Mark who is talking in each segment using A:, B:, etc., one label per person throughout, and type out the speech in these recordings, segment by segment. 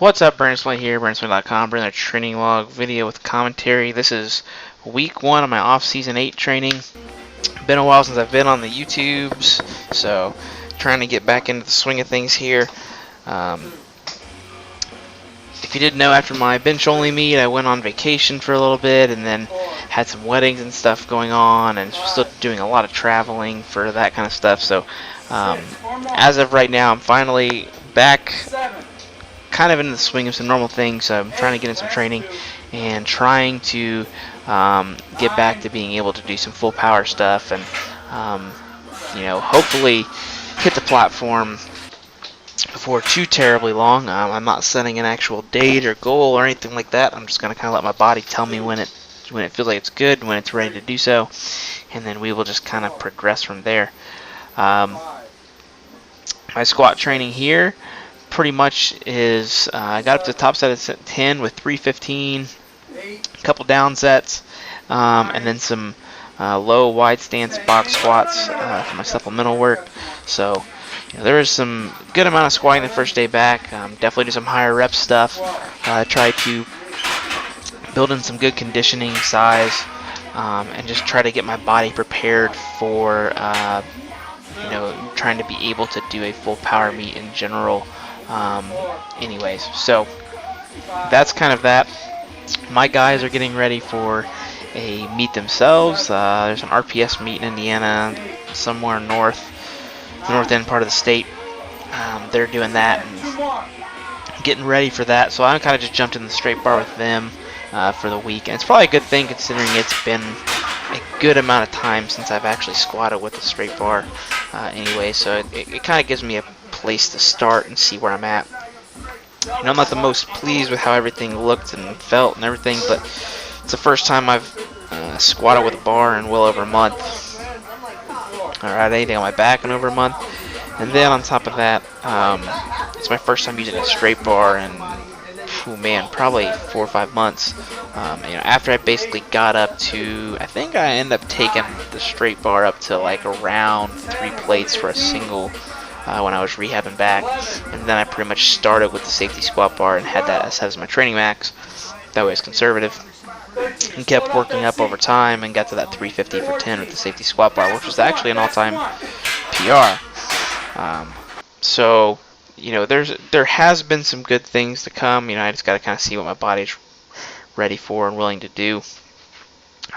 A: What's up, Smitley here, Smitley.com, bringing a training log video with commentary. This is week 1 of my off-season 8 training. Been a while since I've been on the YouTubes, so trying to get back into the swing of things here. If you didn't know, after my bench-only meet, I went on vacation for a little bit, and then had some weddings and stuff going on, and still doing a lot of traveling for that kind of stuff. So, as of right now, I'm finally back, kind of in the swing of some normal things. I'm trying to get in some training and trying to get back to being able to do some full power stuff, and hopefully hit the platform before too terribly long. I'm not setting an actual date or goal or anything like that. I'm just going to kind of let my body tell me when it feels like it's good, when it's ready to do so, and then we will just kind of progress from there. My squat training here pretty much is I got up to the top set of 10 with 315, a couple down sets, and then some low wide stance box squats for my supplemental work. So there is some good amount of squatting the first day back. Definitely do some higher rep stuff. Try to build in some good conditioning size, and just try to get my body prepared for trying to be able to do a full power meet in general. Anyways, so that's kind of that. My guys are getting ready for a meet themselves. There's an RPS meet in Indiana, somewhere north end part of the state. They're doing that and getting ready for that. So I kind of just jumped in the straight bar with them for the week, and it's probably a good thing considering it's been a good amount of time since I've actually squatted with the straight bar. Anyway, so it kind of gives me a place to start and see where I'm at. I'm not the most pleased with how everything looked and felt and everything, but it's the first time I've squatted with a bar in well over a month. Alright, anything on my back in over a month. And then on top of that, it's my first time using a straight bar in, probably 4 or 5 months. After I basically got up to, I think I ended up taking the straight bar up to like around 3 plates for a single when I was rehabbing back, and then I pretty much started with the safety squat bar and had that as my training max. That way it's conservative, and kept working up over time and got to that 350 for 10 with the safety squat bar, which was actually an all-time PR. So there has been some good things to come. I just got to kind of see what my body's ready for and willing to do.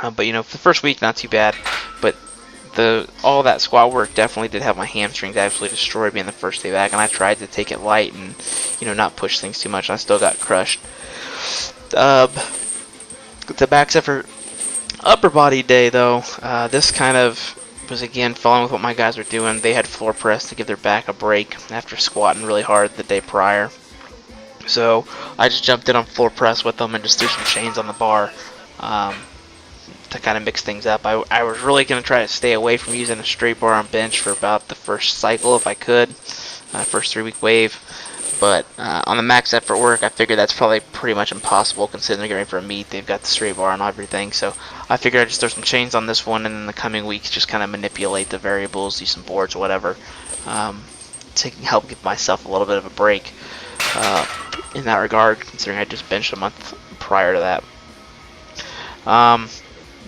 A: But for the first week, not too bad. But all that squat work definitely did have my hamstrings absolutely destroyed me in the first day back, and I tried to take it light and not push things too much, and I still got crushed. The back set for upper body day though, this kind of was again following with what my guys were doing. They had floor press to give their back a break after squatting really hard the day prior. So I just jumped in on floor press with them and just threw some chains on the bar to kind of mix things up. I was really going to try to stay away from using a straight bar on bench for about the first cycle if I could, first 3-week wave. But on the max effort work, I figured that's probably pretty much impossible considering they're getting ready for a meet. They've got the straight bar and everything. So I figured I'd just throw some chains on this one, and in the coming weeks just kind of manipulate the variables, do some boards or whatever, to help give myself a little bit of a break in that regard, considering I just benched a month prior to that.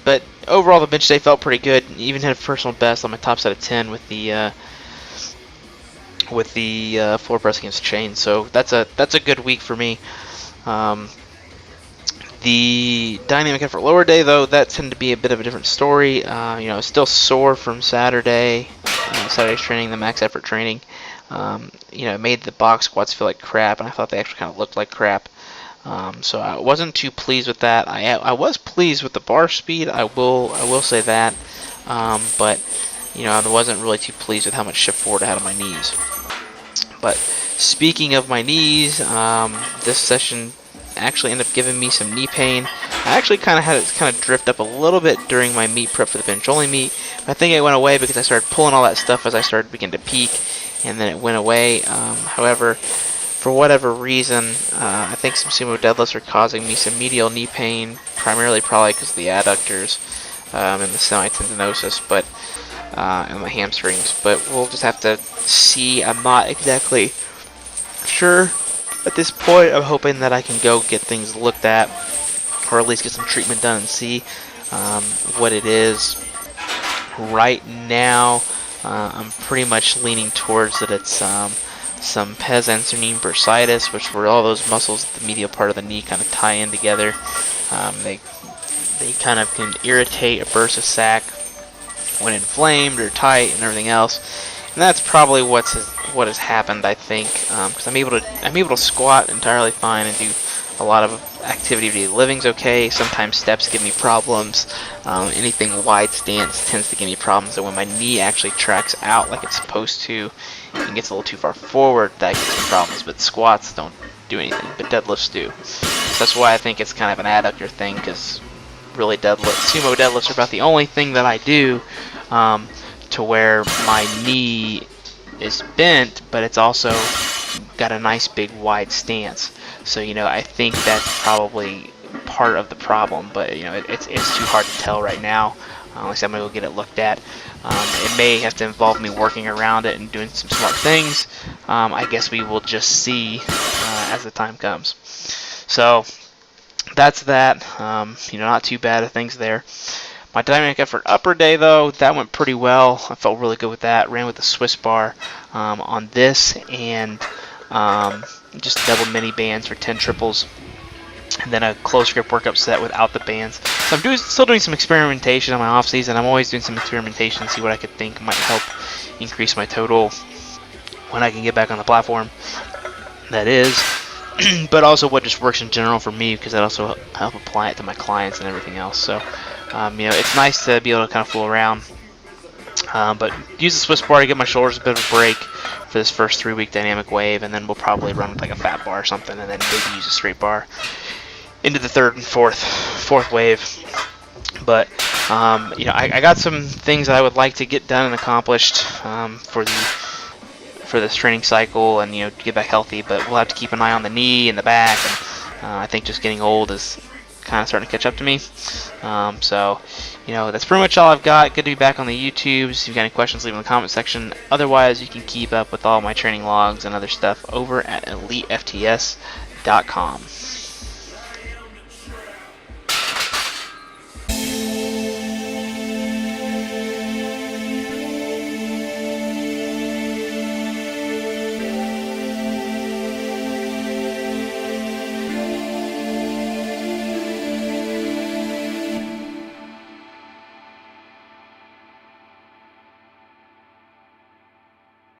A: But overall, the bench day felt pretty good. Even hit a personal best on my top set of 10 with the floor press against chain. So that's a good week for me. The dynamic effort lower day though, that tended to be a bit of a different story. Still sore from Saturday's training, the max effort training. It made the box squats feel like crap, and I thought they actually kind of looked like crap. So I wasn't too pleased with that. I was pleased with the bar speed. I will say that, but I wasn't really too pleased with how much shift forward I had on my knees. But speaking of my knees, this session actually ended up giving me some knee pain. I actually kind of had it drift up a little bit during my meet prep for the bench only meet. I think it went away because I started pulling all that stuff as I started beginning to peak, and then it went away. However, for whatever reason, I think some sumo deadlifts are causing me some medial knee pain, primarily probably because of the adductors and the semitendinosis, but and my hamstrings. But we'll just have to see. I'm not exactly sure at this point, I'm hoping that I can go get things looked at, or at least get some treatment done and see what it is. Right now, I'm pretty much leaning towards that it's some pes anserine bursitis, which were all those muscles at the medial part of the knee kind of tie in together. They kind of can irritate a bursa sac when inflamed or tight and everything else, and that's probably what has happened, I think, because I'm able to squat entirely fine and do a lot of activity of daily living's okay. Sometimes steps give me problems. Anything wide stance tends to give me problems, and when my knee actually tracks out like it's supposed to and gets a little too far forward, that gets me problems. But squats don't do anything, but deadlifts do. So that's why I think it's kind of an adductor thing, because really sumo deadlifts are about the only thing that I do to where my knee is bent, but it's also got a nice big wide stance. So I think that's probably part of the problem, but it's too hard to tell right now. Like I said, I'm gonna go get it looked at. It may have to involve me working around it and doing some smart things. I guess we will just see as the time comes. So that's that. Not too bad of things there. My dynamic effort upper day, though, that went pretty well. I felt really good with that. Ran with the Swiss bar on this, and just double mini bands for 10 triples, and then a close grip workup set without the bands. So I'm still doing some experimentation on my off season. I'm always doing some experimentation to see what I could think might help increase my total when I can get back on the platform. That is. But also what just works in general for me, because that also help apply it to my clients and everything else. So it's nice to be able to kind of fool around, but use the Swiss bar to give my shoulders a bit of a break for this first 3-week dynamic wave, and then we'll probably run with like a fat bar or something, and then maybe use a straight bar into the third and fourth wave. But I got some things that I would like to get done and accomplished for this training cycle, and to get back healthy. But we'll have to keep an eye on the knee and the back, and I think just getting old is kind of starting to catch up to me. So that's pretty much all I've got. Good to be back on the YouTubes. If you've got any questions, leave them in the comment section. Otherwise, you can keep up with all my training logs and other stuff over at elitefts.com.